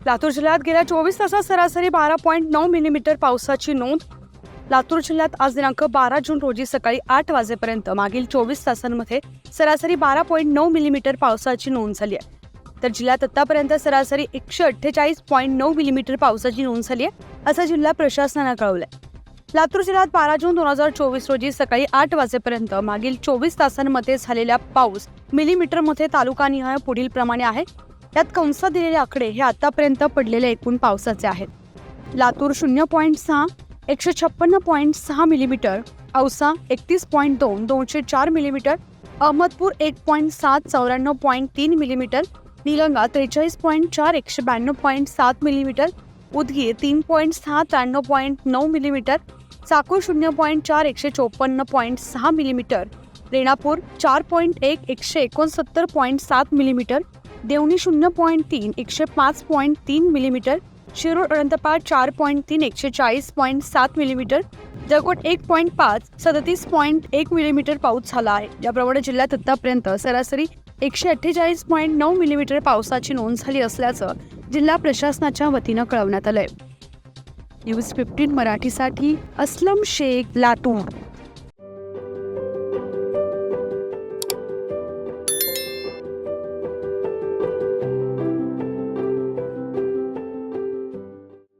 लातूर जिल्ह्यात गेल्या 24 तासात सरासरी 12.9 मिलीमीटर पावसाची नोंद. लातूर जिल्ह्यात आज दिनांक 12 जून रोजी सकाळी 8 वाजेपर्यंत मागील 24 तासांमध्ये सरासरी 12.9 मिलीमीटर पावसाची नोंद झाली आहे. तर जिल्ह्यात आतापर्यंत सरासरी 148.9 मिलीमीटर पावसाची नोंद झाली आहे, असं जिल्हा प्रशासनानं कळवलंय. लातूर जिल्ह्यात 12 जून 2024 रोजी सकाळी 8 वाजेपर्यंत मागील 24 तासांमध्ये झालेला पाऊस मिलीमीटरमध्ये तालुकानिहाय पुढील प्रमाणे आहे. यात कंसात दिलेले आकडे हे आतापर्यंत पडलेले एकूण पावसाचे आहेत. Latur 0.6 156.6 millimetre, Ausa 31.2 204 millimetre, Ahmadpur 1.7 94.3 millimetre, Nilanga 43.4 192.7 millimetre, Udgir 3.6 93.9 millimetre, Chakur 0.4 154.6 millimetre, Renapur 4.1 169.7 millimetre, Deoni 0.3 105.3 millimetre, Shirur Anantpal 4.3 140.7 millimetre, Jagot 1.5 37.1 millimetre पाऊस झाला आहे. याप्रमाणे जिल्ह्यात आतापर्यंत सरासरी 148.9 मिलीमीटर पावसाची नोंद झाली असल्याचं जिल्हा प्रशासनाच्या वतीनं कळवण्यात आलंय. न्यूज 15 मराठीसाठी असलम शेख, लातूर.